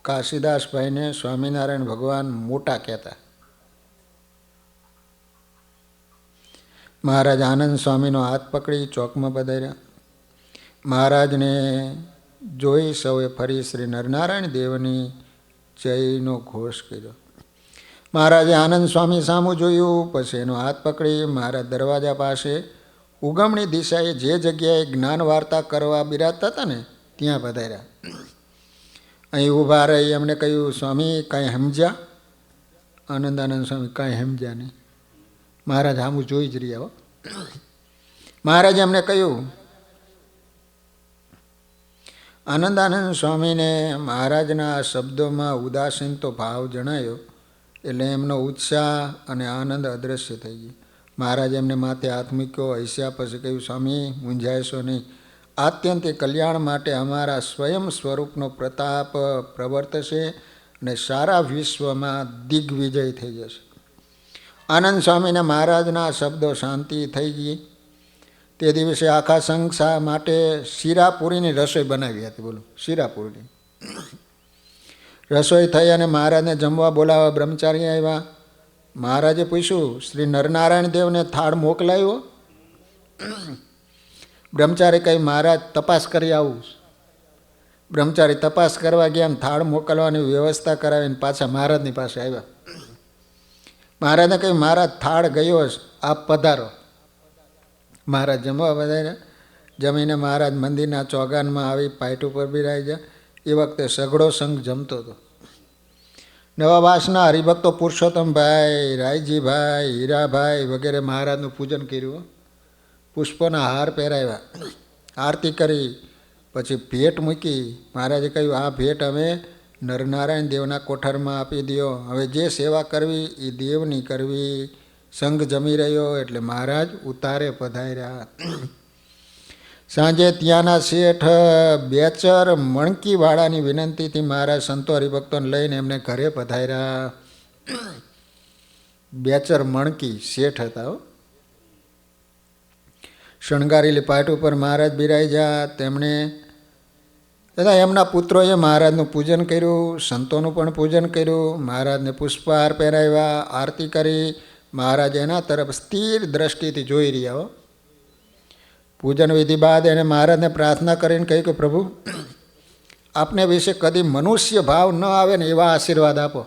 કાશીદાસભાઈને સ્વામિનારાયણ ભગવાન મોટા કહેતા. મહારાજ આનંદ સ્વામીનો હાથ પકડી ચોકમાં પધાર્યા. મહારાજને જોઈ સૌએ ફરી શ્રી નરનારાયણ દેવની જયનો ઘોષ કર્યો. મહારાજે આનંદ સ્વામી સામું જોયું. પછી એનો હાથ પકડી મહારાજ દરવાજા પાસે ઉગમણી દિશાએ જે જગ્યાએ જ્ઞાન વાર્તા કરવા બિરાજતા હતા ને ત્યાં પધાર્યા. અહીં ઊભા રહી એમને કહ્યું, સ્વામી કાંઈ સમજ્યા? આનંદાનંદ સ્વામી કાંઈ સમજ્યા નહીં. મહારાજ સામું જોઈ જ રહ્યા હો. મહારાજે એમને કહ્યું, આનંદાનંદ સ્વામીને મહારાજના શબ્દોમાં ઉદાસીન તો ભાવ જણાયો, એટલે એમનો ઉત્સાહ અને આનંદ અદૃશ્ય થઈ ગયો. મહારાજ એમને માથે હાથ મૂક્યો, હસ્યા. પછી કહ્યું, સ્વામી મૂંઝાયશો નહીં. આત્યંતિક કલ્યાણ માટે અમારા સ્વયં સ્વરૂપનો પ્રતાપ પ્રવર્તશે અને સારા વિશ્વમાં દિગ્વિજય થઈ જશે. આનંદ સ્વામીને મહારાજના શબ્દો શાંતિ થઈ ગઈ. તે દિવસે આખા સંઘ માટે શીરાપુરીની રસોઈ બનાવી હતી. બોલો, શીરાપુરી રસોઈ થઈ અને મહારાજને જમવા બોલાવવા બ્રહ્મચારી આવ્યા. મહારાજે પૂછ્યું, શ્રી નરનારાયણ દેવને થાળ મોકલાયો? બ્રહ્મચારી કહી, મહારાજ તપાસ કરી આવું. બ્રહ્મચારી તપાસ કરવા ગયા, થાળ મોકલવાની વ્યવસ્થા કરાવીને પાછા મહારાજની પાસે આવ્યા. મહારાજને કહ્યું, મહારાજ થાળ ગયો છે, આપ પધારો. મહારાજ જમવા પધાર્યા. જમીને મહારાજ મંદિરના ચોગાનમાં આવી પાઇટ ઉપર બિરાઈ ગયા. એ વખતે સઘળો સંઘ જમતો હતો. નવાવાસના હરિભક્તો પુરુષોત્તમભાઈ, રાયજીભાઈ, હીરાભાઈ વગેરે મહારાજનું પૂજન કર્યું. પુષ્પોના હાર પહેરાવ્યા, આરતી કરી, પછી ભેટ મૂકી. મહારાજે કહ્યું, આ ભેટ અમે નરનારાયણ દેવના કોઠારમાં આપી દો. હવે જે સેવા કરવી એ દેવની કરવી. સંઘ જમી રહ્યો એટલે મહારાજ ઉતારે પધાર્યા. સાંજે ત્યાંના શેઠ બેચર મણકીવાળાની વિનંતીથી મહારાજ સંતો હરિભક્તોને લઈને એમને ઘરે પધાર્યા. બેચર મણકી શેઠ હતા. શણગારેલી પાટ ઉપર મહારાજ બિરાઈ ગયા. તેમણે તથા એમના પુત્રોએ મહારાજનું પૂજન કર્યું, સંતોનું પણ પૂજન કર્યું. મહારાજને પુષ્પહાર પહેરાવ્યા, આરતી કરી. મહારાજ એના તરફ સ્થિર દ્રષ્ટિથી જોઈ રહ્યા હો. પૂજન વિધિ બાદ એને મહારાજને પ્રાર્થના કરીને કહ્યું કે પ્રભુ, આપને વિશે કદી મનુષ્ય ભાવ ન આવે ને એવા આશીર્વાદ આપો.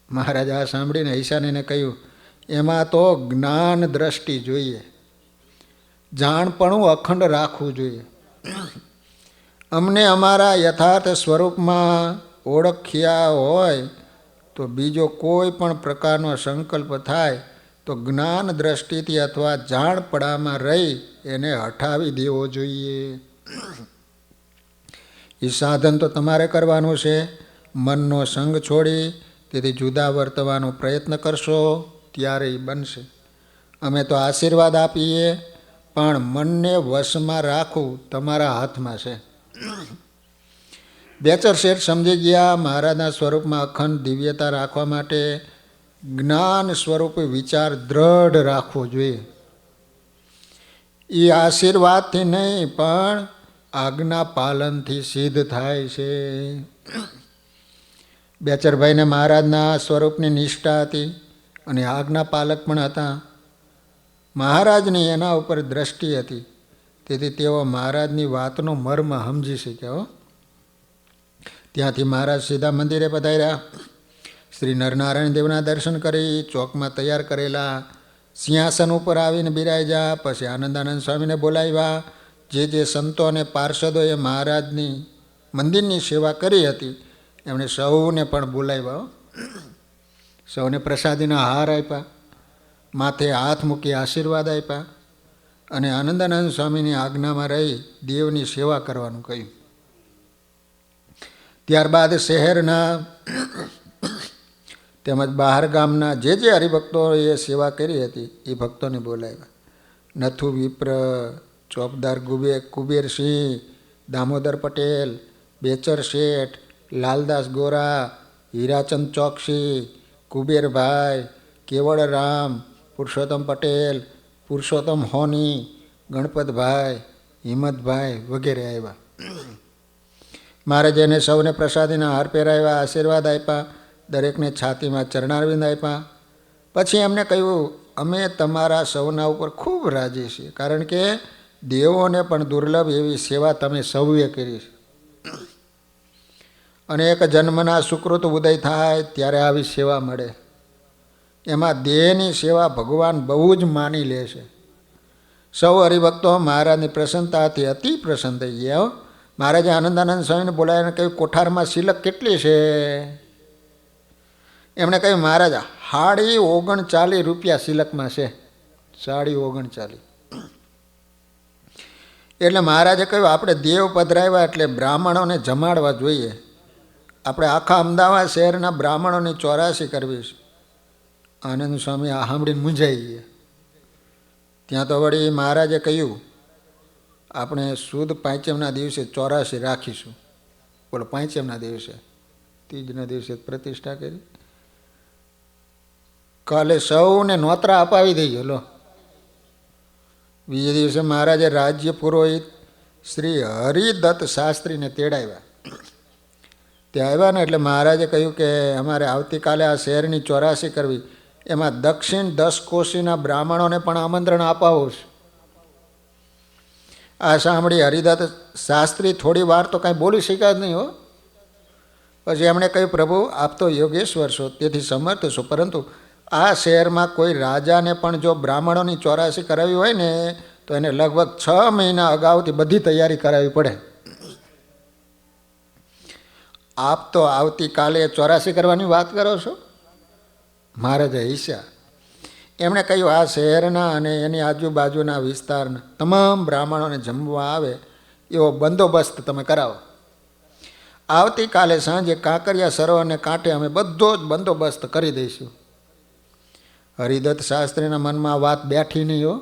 મહારાજ આ સાંભળીને ઈશાનીને કહ્યું, એમાં તો જ્ઞાન દ્રષ્ટિ જોઈએ, જાણપણું અખંડ રાખવું જોઈએ. અમને અમારા યથાર્થ સ્વરૂપમાં ઓળખ્યા હોય તો બીજો કોઈ પણ પ્રકારનો સંકલ્પ થાય તો જ્ઞાન દ્રષ્ટિથી અથવા જાણપણામાં રહી એને હટાવી દેવો જોઈએ. એ સાધન તો તમારે કરવાનું છે. મનનો સંગ છોડી તેથી જુદા વર્તવાનો પ્રયત્ન કરશો ત્યારે એ બનશે. અમે તો આશીર્વાદ આપીએ, પણ મનને વશમાં રાખવું તમારા હાથમાં છે. બેચર શેઠ સમજી ગયા મહારાજના સ્વરૂપમાં અખંડ દિવ્યતા રાખવા માટે જ્ઞાન સ્વરૂપે વિચાર દ્રઢ રાખવો જોઈએ. એ આશીર્વાદથી નહીં પણ આજ્ઞા પાલનથી સિદ્ધ થાય છે. બેચરભાઈને મહારાજના સ્વરૂપની નિષ્ઠા હતી અને આજ્ઞા પાલક પણ હતા. મહારાજની એના ઉપર દ્રષ્ટિ હતી, તેથી તેઓ મહારાજની વાતનો મર્મ સમજી શક્યા. ત્યાંથી મહારાજ સીધા મંદિરે પધાર્યા. શ્રી નરનારાયણ દેવના દર્શન કરી ચોકમાં તૈયાર કરેલા સિંહાસન ઉપર આવીને બિરાજ્યા. પછી આનંદાનંદ સ્વામીને બોલાવ્યા. જે સંતો અને પાર્ષદોએ મહારાજની મંદિરની સેવા કરી હતી એમણે સૌને પણ બોલાવ્યા. સૌને પ્રસાદીના હાર આપ્યા, માથે હાથ મૂકી આશીર્વાદ આપ્યા અને આનંદાનંદ સ્વામીની આજ્ઞામાં રહી દેવની સેવા કરવાનું કહ્યું. ત્યારબાદ શહેરના તેમજ બહાર ગામના જે હરિભક્તોએ સેવા કરી હતી એ ભક્તોને બોલાવ્યા. નથુ વિપ્ર, ચોપદાર કુબેરસિંહ, દામોદર પટેલ, બેચર શેઠ, લાલદાસ ગોરા, હીરાચંદ ચોકસી, કુબેરભાઈ, કેવળરામ, પુરુષોત્તમ પટેલ, પુરુષોત્તમ હોની, ગણપતભાઈ, હિંમતભાઈ વગેરે આવ્યા. મહારાજે એને સૌને પ્રસાદીના હાર પહેરાવ્યા, આશીર્વાદ આપ્યા, દરેકને છાતીમાં ચરણારવિંદ આપ્યા. પછી એમને કહ્યું, અમે તમારા સૌના ઉપર ખૂબ રાજી છીએ, કારણ કે દેવોને પણ દુર્લભ એવી સેવા તમે સૌએ કરી છે. અને એક જન્મના સુકૃત ઉદય થાય ત્યારે આવી સેવા મળે. એમાં દેહની સેવા ભગવાન બહુ જ માની લે છે. સૌ હરિભક્તો મહારાજની પ્રસન્નતાથી અતિ પ્રસન્ન થઈ ગયા. મહારાજે આનંદાનંદ સ્વામીને બોલાવીને કહ્યું, કોઠારમાં સિલક કેટલી છે? એમણે કહ્યું, મહારાજ 39 રૂપિયા સિલકમાં છે. 39. એટલે મહારાજે કહ્યું, આપણે દેવ પધરાવ્યા એટલે બ્રાહ્મણોને જમાડવા જોઈએ. આપણે આખા અમદાવાદ શહેરના બ્રાહ્મણોની 84 કરવી છે. આનંદ સ્વામી આ સાંભળીને મૂંઝાઈ ગયા. ત્યાં તો વળી મહારાજે કહ્યું, આપણે સુદ પાંચમના દિવસે 84 રાખીશું. બોલો, પાંચમના દિવસે, ત્રીજના દિવસે પ્રતિષ્ઠા કરી. કાલે સૌને નોતરા અપાવી દઈએ. લો, બીજે દિવસે મહારાજે રાજ્ય પુરોહિત શ્રી હરિદત્ત શાસ્ત્રીને તેડાવ્યા. ત્યાં આવ્યા ને એટલે મહારાજે કહ્યું કે અમારે આવતીકાલે આ શહેરની 84 કરવી, એમાં દક્ષિણ 10 કોશીના બ્રાહ્મણોને પણ આમંત્રણ અપાવવું છે. આ સાંભળી હરિદત્ત શાસ્ત્રી થોડી વાર તો કાંઈ બોલી શક્યા જ નહીં હો. પછી એમણે કહ્યું, પ્રભુ આપ તો યોગેશ્વર છો, તેથી સમર્થ છો, પરંતુ આ શહેરમાં કોઈ રાજાને પણ જો બ્રાહ્મણોની 84 કરાવી હોય ને તો એને લગભગ 6 મહિના અગાઉથી બધી તૈયારી કરાવવી પડે. આપ તો આવતીકાલે 84 કરવાની વાત કરો છો? મહારાજે હસ્યા. એમણે કહ્યું, આ શહેરના અને એની આજુબાજુના વિસ્તારના તમામ બ્રાહ્મણોને જમવા આવે એવો બંદોબસ્ત તમે કરાવો. આવતીકાલે સાંજે કાંકરિયા સરોવરને કાંઠે અમે બધો જ બંદોબસ્ત કરી દઈશું. હરિદત્ત શાસ્ત્રીના મનમાં વાત બેઠી નહીં હો.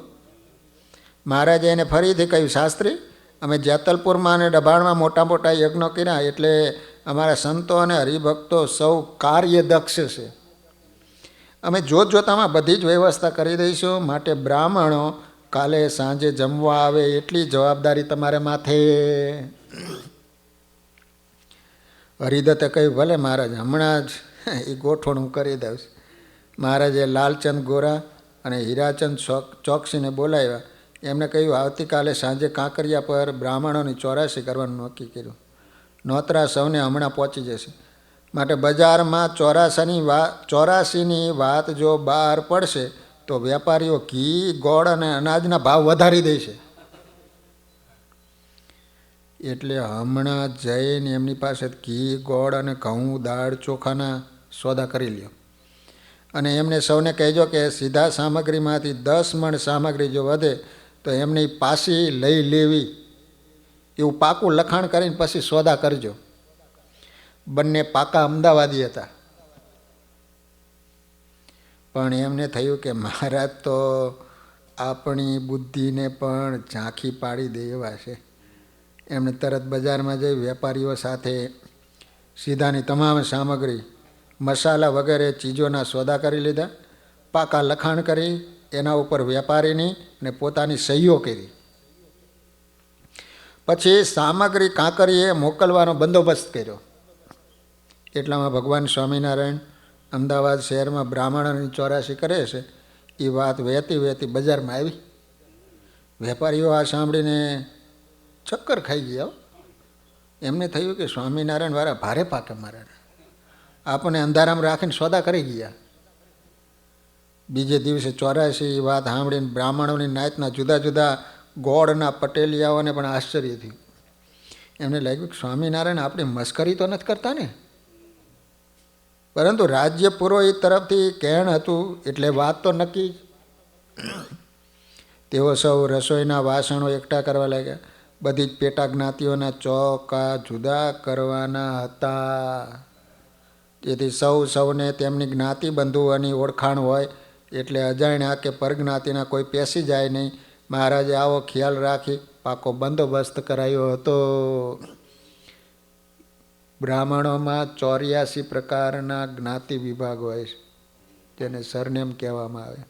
મહારાજે એને ફરીથી કહ્યું, શાસ્ત્રી, અમે જેતલપુરમાં અને ડભાણમાં મોટા મોટા યજ્ઞો કર્યા, એટલે અમારા સંતો અને હરિભક્તો સૌ કાર્યદક્ષ છે. અમે જોતજોતામાં બધી જ વ્યવસ્થા કરી દઈશું. માટે બ્રાહ્મણો કાલે સાંજે જમવા આવે એટલી જવાબદારી તમારે માથે. હરિદત્તે કહ્યું, ભલે મહારાજ, હમણાં જ એ ગોઠવણ હું કરી દઉં. મહારાજે લાલચંદ ગોરા અને હીરાચંદ ચોકસીને બોલાવ્યા. એમણે કહ્યું, આવતીકાલે સાંજે કાંકરિયા પર બ્રાહ્મણોની 84 કરવાનું નક્કી કર્યું. નોતરા સૌને હમણાં પહોંચી જશે. માટે બજારમાં 84ની વાત જો બહાર પડશે તો વેપારીઓ ઘી, ગોળ અને અનાજના ભાવ વધારી દેશે. એટલે હમણાં જઈને એમની પાસે ઘી, ગોળ અને ઘઉં, દાળ, ચોખાના સોદા કરી લ્યો. અને એમને સૌને કહેજો કે સીધા સામગ્રીમાંથી 10 મણ સામગ્રી જો વધે તો એમની પાછી લઈ લેવી, એવું પાકું લખાણ કરીને પછી સોદા કરજો. બંને પાકા અમદાવાદી હતા. પણ એમને થયું કે મહારાજ તો આપણી બુદ્ધિને પણ ઝાંખી પાડી દે એવા છે. એમણે તરત બજારમાં જઈ વેપારીઓ સાથે સીધાની તમામ સામગ્રી, મસાલા વગેરે ચીજોના સોદા કરી લીધા, પાકા લખાણ કરી, એના ઉપર વેપારીની અને પોતાની સહીઓ કરી. પછી સામગ્રી કાંકરીએ મોકલવાનો બંદોબસ્ત કર્યો. એટલામાં ભગવાન સ્વામિનારાયણ અમદાવાદ શહેરમાં બ્રાહ્મણોની ચોરાશી કરે છે એ વાત વહેતી વહેતી બજારમાં આવી. વેપારીઓ આ સાંભળીને ચક્કર ખાઈ ગયા. એમને થયું કે સ્વામિનારાયણવાળા ભારે પાકે મારે, આપણને અંધારામાં રાખીને સોદા કરી ગયા. બીજે દિવસે ચોરાશી વાત સાંભળીને બ્રાહ્મણોની નાતના જુદા જુદા ગોળના પટેલિયાઓને પણ આશ્ચર્ય થયું. એમને લાગ્યું કે સ્વામિનારાયણ આપણી મસ્કરી તો નથી કરતા ને. પરંતુ રાજ્ય પુરોહિત તરફથી કહેણ હતું એટલે વાત તો નક્કી. તેઓ સૌ રસોઈના વાસણો એકઠા કરવા લાગ્યા. બધી જ પેટા જ્ઞાતિઓના ચોકા જુદા કરવાના હતા. જેથી સૌને તેમની જ્ઞાતિ બંધુઓની ઓળખાણ હોય એટલે અજાણ્યા કે પરજ્ઞાતિના કોઈ પેસી જાય નહીં. મહારાજે આવો ખ્યાલ રાખી પાકો બંદોબસ્ત કરાયો હતો. બ્રાહ્મણોમાં 84 પ્રકારના જ્ઞાતિ વિભાગ હોય છે, જેને સરનેમ કહેવામાં આવે.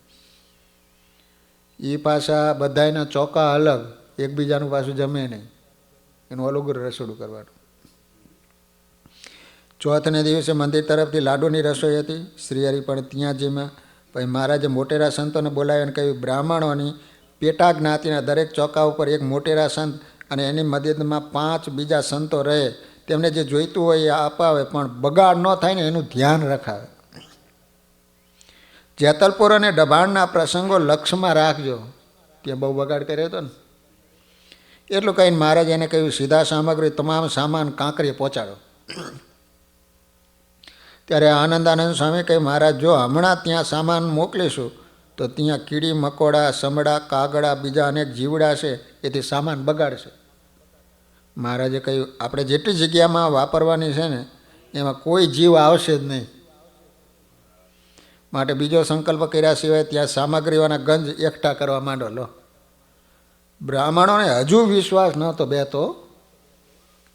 એ પાછા બધાના ચોકા અલગ, એકબીજાનું પાછું જમે નહીં, એનું અલગ રસોડું કરવાનું. ચોથને દિવસે મંદિર તરફથી લાડુની રસોઈ હતી. શ્રીહરિ પણ ત્યાં જીમ્યા. પછી મહારાજે મોટેરા સંતોને બોલાવ્યા અને કહ્યું, બ્રાહ્મણોની પેટા જ્ઞાતિના દરેક ચોકા ઉપર એક મોટેરા સંત અને એની મદદમાં 5 બીજા સંતો રહે. તેમને જે જોઈતું હોય એ અપાવે, પણ બગાડ ન થાય ને એનું ધ્યાન રખાવે. જેતલપુર અને ડભાણના પ્રસંગો લક્ષમાં રાખજો. ત્યાં બહુ બગાડ કર્યો હતો ને. એટલું કહીને મહારાજ એને કહ્યું, સીધા સામગ્રી તમામ સામાન કાંકરીએ પહોંચાડો. ત્યારે આનંદાનંદ સ્વામી કહે, મહારાજ જો હમણાં ત્યાં સામાન મોકલીશું તો ત્યાં કીડી મકોડા, સમડા, કાગડા, બીજા અનેક જીવડા છે, એથી સામાન બગાડશે. મહારાજે કહ્યું, આપણે જેટલી જગ્યામાં વાપરવાની છે ને એમાં કોઈ જીવ આવશે જ નહીં. માટે બીજો સંકલ્પ કર્યા સિવાય ત્યાં સામગ્રીઓના ગંજ એકઠા કરવા માંડો. લો, બ્રાહ્મણોને હજુ વિશ્વાસ નહોતો બેતો.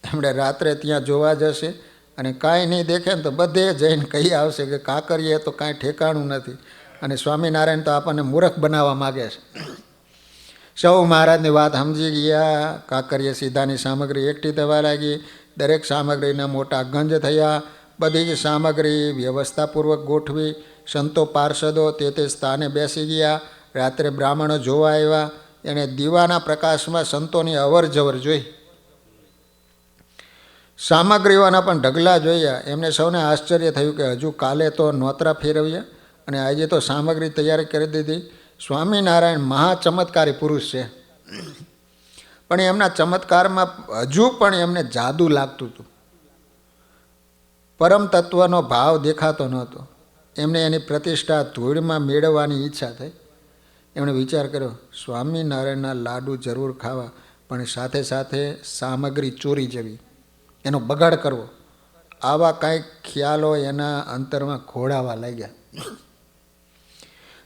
એમણે રાત્રે ત્યાં જોવા જશે અને કાંઈ નહીં દેખે ને તો બધે જઈને કહી આવશે કે કાંકરીએ તો કાંઈ ઠેકાણું નથી અને સ્વામિનારાયણ તો આપણને મૂર્ખ બનાવવા માગે છે. સૌ મહારાજની વાત સમજી ગયા. કાંકરીએ સીધાની સામગ્રી એકઠી થવા લાગી. દરેક સામગ્રીના મોટા ગંજ થયા. બધી જ સામગ્રી વ્યવસ્થાપૂર્વક ગોઠવી. સંતો પાર્ષદો તે સ્થાને બેસી ગયા. રાત્રે બ્રાહ્મણો જોવા આવ્યા. એણે દીવાના પ્રકાશમાં સંતોની અવર જવર જોઈ. સામગ્રીઓના પણ ઢગલા જોયા. એમને સૌને આશ્ચર્ય થયું કે હજુ કાલે તો નોતરા ફેરવ્યા અને આજે તો સામગ્રી તૈયાર કરી દીધી. સ્વામિનારાયણ મહા ચમત્કારી પુરુષ છે, પણ એમના ચમત્કારમાં હજુ પણ એમને જાદુ લાગતું હતું. પરમ તત્વનો ભાવ દેખાતો નહોતો. એમને એની પ્રતિષ્ઠા ધૂળમાં મેળવવાની ઈચ્છા થઈ. એમણે વિચાર કર્યો, સ્વામિનારાયણના લાડુ જરૂર ખાવા, પણ સાથે સાથે સામગ્રી ચોરી જવી, એનો બગાડ કરવો, આવા કાંઈક ખ્યાલો એના અંતરમાં ઘોળાવા લાગ્યા.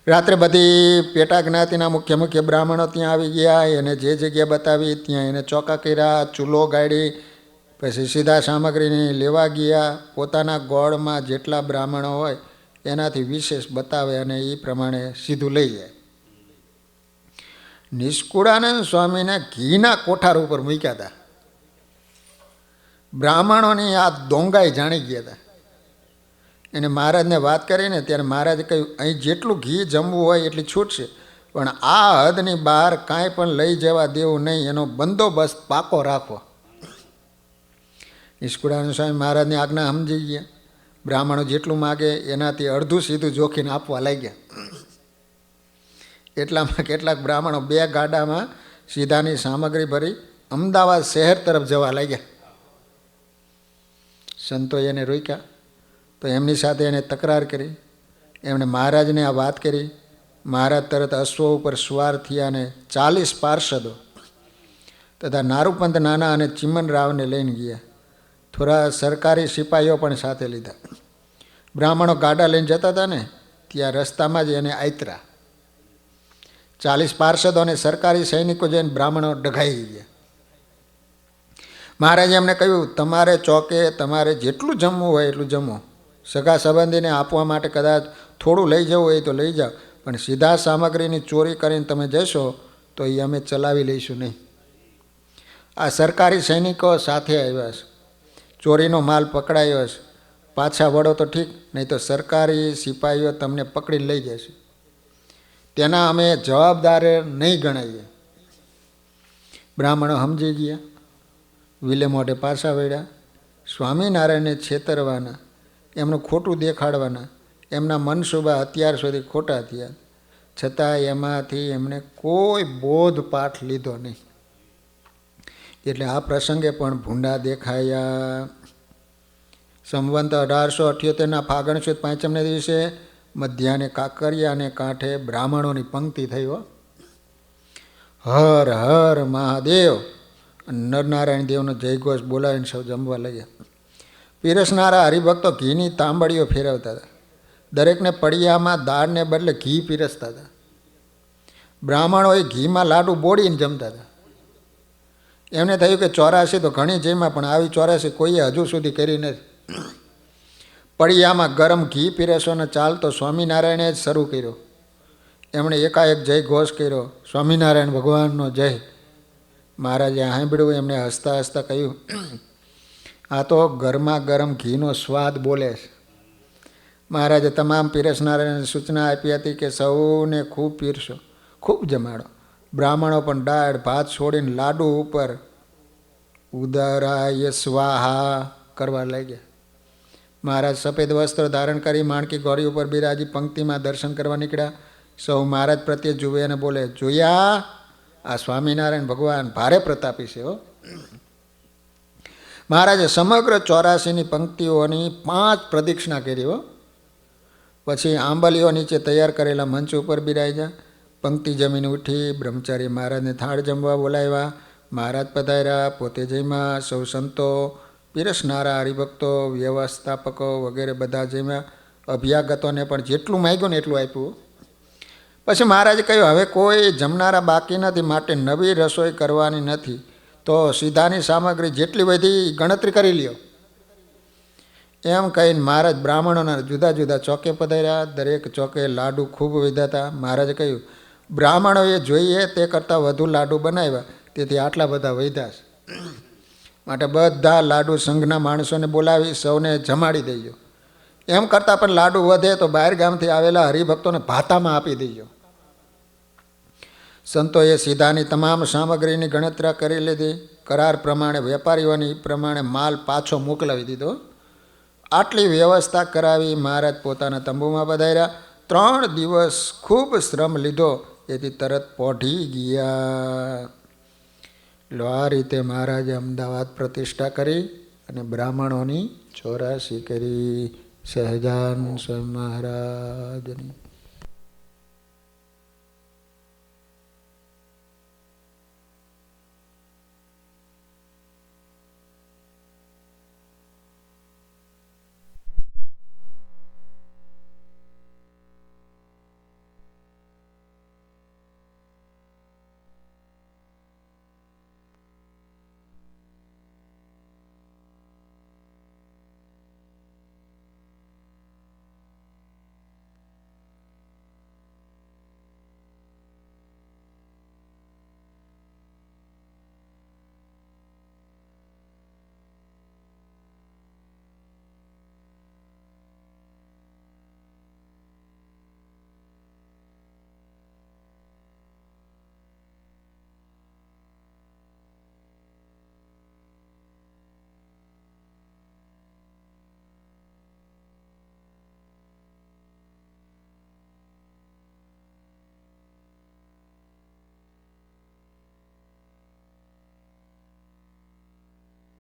રાત્રે બધી પેટા જ્ઞાતિના મુખ્ય મુખ્ય બ્રાહ્મણો ત્યાં આવી ગયા. એને જે જગ્યા બતાવી ત્યાં એને ચોકા કર્યા, ચૂલો ગાળી. પછી સીધા સામગ્રીને લેવા ગયા. પોતાના ગોળમાં જેટલા બ્રાહ્મણો હોય એનાથી વિશેષ બતાવે અને એ પ્રમાણે સીધું લઈ જાય. નિષ્કુળાનંદ સ્વામીને ઘીના કોઠાર ઉપર મૂક્યા હતા. બ્રાહ્મણોની આ દોંગાઈ જાણી ગયા હતા. એને મહારાજને વાત કરીને ત્યારે મહારાજે કહ્યું, અહીં જેટલું ઘી જમવું હોય એટલી છૂટશે, પણ આ હદની બહાર કાંઈ પણ લઈ જવા દેવું નહીં, એનો બંદોબસ્ત પાકો રાખો. નિષ્કુળાનંદ સ્વામી મહારાજની આજ્ઞા સમજી ગયા. બ્રાહ્મણો જેટલું માગે એનાથી અડધું સીધું જોખીને આપવા લાગ્યા. એટલામાં કેટલાક બ્રાહ્મણો 2 ગાડામાં સીધાની સામગ્રી ભરી અમદાવાદ શહેર તરફ જવા લાગ્યા. સંતો એને રોક્યા તો એમની સાથે એને તકરાર કરી. એમણે મહારાજને આ વાત કરી. મહારાજ તરત અશ્વ ઉપર સવાર થયા અને 40 પાર્ષદો તથા નારૂપંત નાના અને ચિમન રાવને લઈને ગયા. થોડા સરકારી સિપાહીઓ પણ સાથે લીધા. બ્રાહ્મણો ગાડા લઈને જતા હતા ને ત્યાં રસ્તામાં જ એને આયતરા. 40 પાર્ષદો અને સરકારી સૈનિકો જઈને બ્રાહ્મણો ડઘાઈ ગયા. મહારાજે એમને કહ્યું તમારે ચોકે તમારે જેટલું જમવું હોય એટલું જમો, સગા સંબંધીને આપવા માટે કદાચ થોડું લઈ જવું હોય તો લઈ જાઓ, પણ સીધા સામગ્રીની ચોરી કરીને તમે જશો તો એ અમે ચલાવી લઈશું નહીં. આ સરકારી સૈનિકો સાથે આવ્યા છે, ચોરીનો માલ પકડાયો છે, પાછા વળો તો ઠીક, નહીં તો સરકારી સિપાહીઓ તમને પકડી લઈ જશે, તેના અમે જવાબદાર નહીં ગણાઈએ. બ્રાહ્મણો સમજી ગયા, વિલે મોઢે પાછા વળ્યા. સ્વામિનારાયણને છેતરવાના, એમનું ખોટું દેખાડવાના એમના મનસુબા અત્યાર સુધી ખોટા થયા, છતાં એમાંથી એમણે કોઈ બોધપાઠ લીધો નહીં. એટલે આ પ્રસંગે પણ ભૂંડા દેખાયા. સંવંત 1878 ફાગણ સુદ પાંચમને દિવસે મધ્યાહને કાંકરિયાને કાંઠે બ્રાહ્મણોની પંક્તિ થઈ. હર હર મહાદેવ, નરનારાયણ દેવનો જયઘોષ બોલાવીને સૌ જમવા લાગ્યા. પીરસનારા હરિભક્તો ઘીની તાંબડીઓ ફેરવતા હતા, દરેકને પડિયામાં દાળને બદલે ઘી પીરસતા હતા. બ્રાહ્મણોએ ઘીમાં લાડુ બોળીને જમતા હતા. એમને થયું કે 84 તો ઘણી જમ્યા, પણ આવી 84 કોઈએ હજુ સુધી કરી નથી. પડિયામાં ગરમ ઘી પીરસવાનો ચાલ તો સ્વામિનારાયણે જ શરૂ કર્યો. એમણે એકાએક જય ઘોષ કર્યો, સ્વામિનારાયણ ભગવાનનો જય. મહારાજે સાંભળ્યું, એમણે હસતા હસતા કહ્યું, આ તો ગરમા ગરમ ઘીનો સ્વાદ બોલે છે. મહારાજે તમામ પીરસનારાયણને સૂચના આપી હતી કે સૌને ખૂબ પીરસો, ખૂબ જમાડો. બ્રાહ્મણો પણ દાળ ભાત છોડીને લાડુ ઉપર ઉદરાય સ્વાહા કરવા લાગ્યા. મહારાજ સફેદ વસ્ત્ર ધારણ કરી માણકી ઘોડી ઉપર બિરાજી પંક્તિમાં દર્શન કરવા નીકળ્યા. સૌ મહારાજ પ્રત્યે જુએ અને બોલે, જોયા, આ સ્વામિનારાયણ ભગવાન ભારે પ્રતાપી છે હો. મહારાજે સમગ્ર 84ની પંક્તિઓની 5 પ્રદક્ષિણા કરી હો. પછી આંબલીઓ નીચે તૈયાર કરેલા મંચ ઉપર બિરાજ્યા. પંક્તિ જમીન ઉઠી બ્રહ્મચારી મહારાજને થાળ જમવા બોલાવ્યા. મહારાજ પધાર્યા, પોતે જમ્યા. સૌ સંતો, પીરસનારા હરિભક્તો, વ્યવસ્થાપકો વગેરે બધા જમ્યા. અભ્યાગતોને પણ જેટલું માગ્યું ને એટલું આપ્યું. પછી મહારાજે કહ્યું, હવે કોઈ જમનારા બાકી નથી, માટે નવી રસોઈ કરવાની નથી, તો સીધાની સામગ્રી જેટલી બધી ગણતરી કરી લ્યો. એમ કહીને મહારાજ બ્રાહ્મણોના જુદા જુદા ચોકે પધાર્યા. દરેક ચોકે લાડુ ખૂબ વિધાતા. મહારાજે કહ્યું, બ્રાહ્મણોએ જોઈએ તે કરતાં વધુ લાડુ બનાવ્યા, તેથી આટલા બધા વધ્યા છે, માટે બધા લાડુ સંઘના માણસોને બોલાવી સૌને જમાડી દેજો. એમ કરતાં પણ લાડુ વધે તો બહાર ગામથી આવેલા હરિભક્તોને ભાતામાં આપી દેજો. સંતોએ સીધાની તમામ સામગ્રીની ગણતરી કરી લીધી. કરાર પ્રમાણે વેપારીઓની પ્રમાણે માલ પાછો મોકલાવી દીધો. આટલી વ્યવસ્થા કરાવી મહારાજ પોતાના તંબુમાં પધાર્યા. 3 દિવસ ખૂબ શ્રમ લીધો, એથી તરત પોઢી ગયા. આ રીતે મહારાજે અમદાવાદ પ્રતિષ્ઠા કરી અને બ્રાહ્મણોની 84 કરી. સહજાન સ્વામી મહારાજની